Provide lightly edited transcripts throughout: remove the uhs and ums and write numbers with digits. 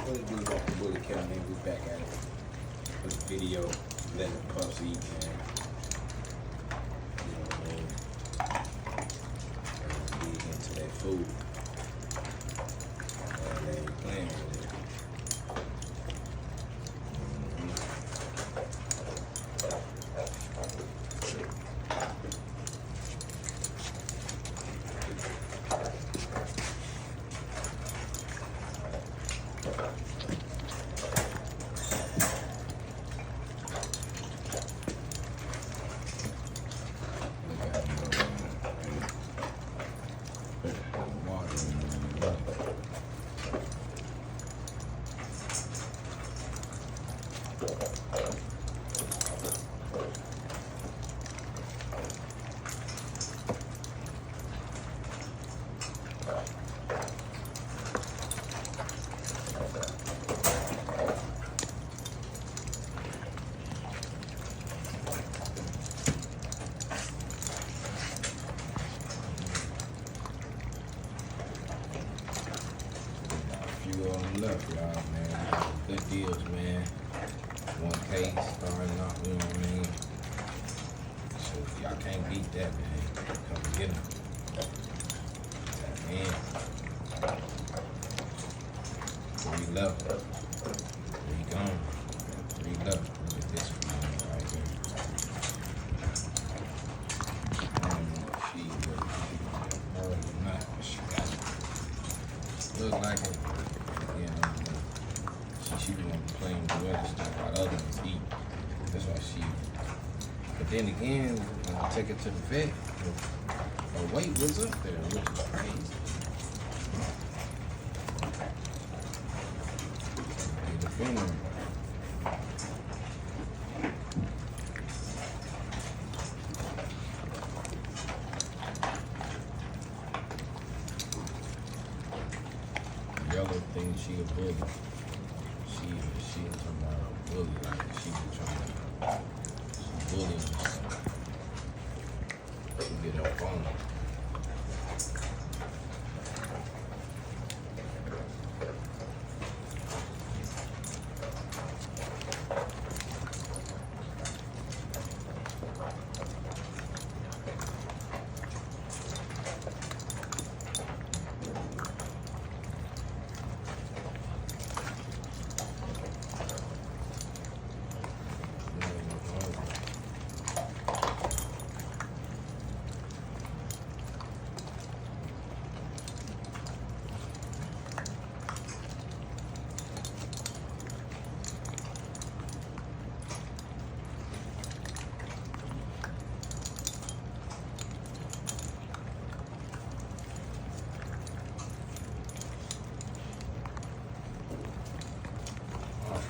What it do, Walk the Bully Cat, man? We back at it with the video, letting the pups eat, man. You know what I mean? And dig into that food. And they ain't playing with it. Left, y'all, man. Good deals, man. One case starting off, you know what I mean? So y'all can't beat that, man. Come get them. Man. 3 left. 3 gone. 3 left. Look at this one right here. I don't know if she or not, but she got it. Look like it. She was on the plane with the other stuff while the other ones eat. That's why she. But then again, when I take her to the vet, her weight was up there, which is crazy. Get the funeral. Yellow thing, she a bully. She was a bully, like she was trying to bully us. She get up on her.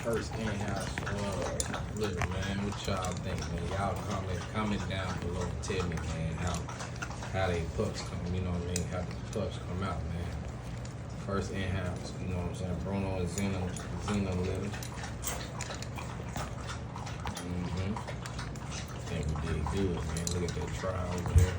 First in-house look, man, what y'all think, man? Y'all comment down below and tell me, man, how they pups come, you know what I mean? How the pups come out, man. First in-house, you know what I'm saying? Bruno and Zena little. I think we did good, man. Look at that trial over there.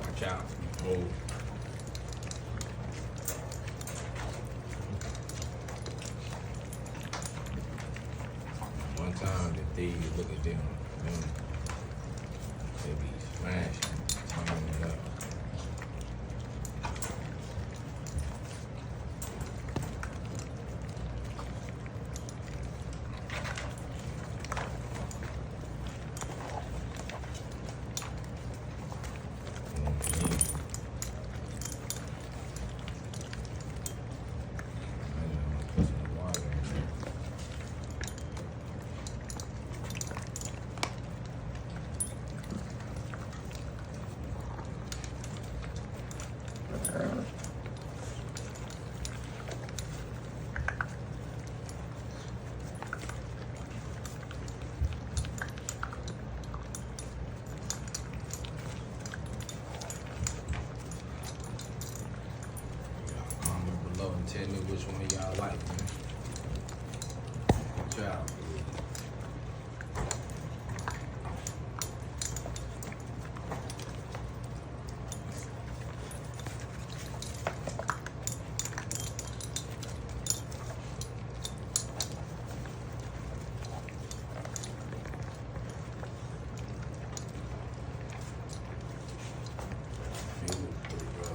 Watch out. Move. One time the thieves look at them, they be smashing, turning it up. below and tell me which one y'all like, man. Good job.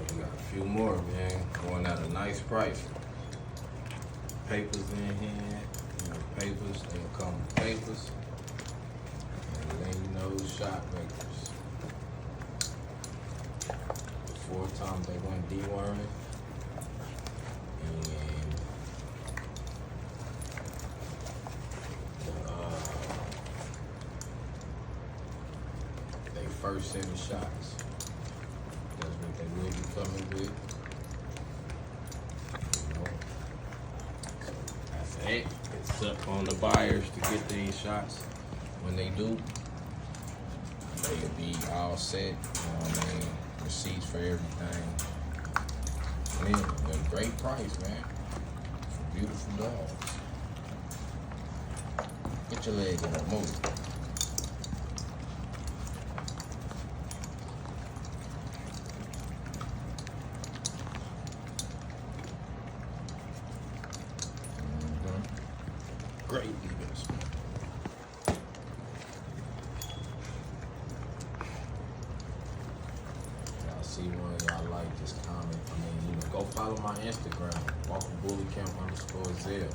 We got a few more, man. Going at a nice price. Papers in here. You know, papers. They come with papers. And then you know shot makers. The 4 times they went deworming. And they first set of shots. That's what they will be coming with. You know. So that's it. It's up on the buyers to get these shots. When they do, they'll be all set. You know what I mean? Receipts for everything. Man, a great price, man. For beautiful dogs. Get your leg in the move. Great deals. Y'all see one y'all like, just comment. I mean, you know, go follow my Instagram, WalkerBullyCamp_Zell.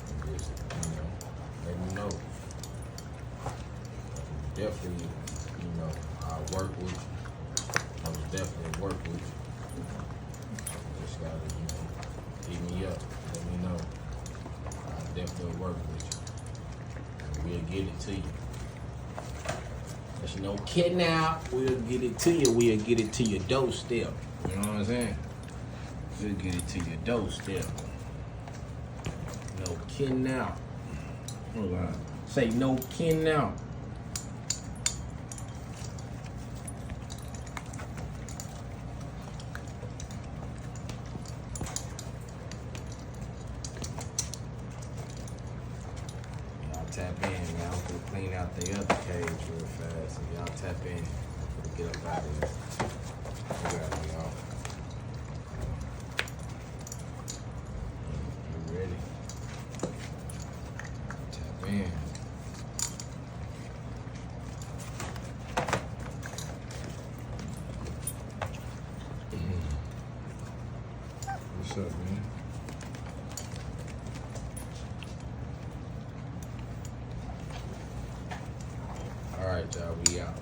And just, you know, let me know. Definitely, you know, I'll work with you. I was definitely work with you. Just gotta, you know, hit me up, let me know. I'll definitely work with you. And we'll get it to you. There's no kidding out. We'll get it to you. We'll get it to your doorstep. You know what I'm saying? We'll get it to your doorstep. No kidding out. Hold on. Say no kidding out. Tap in, man. I'm gonna clean out the other cage real fast. So y'all tap in. I'm gonna get up out of here. You got me, y'all. You ready? Tap in. What's up, man? All right, y'all, we out.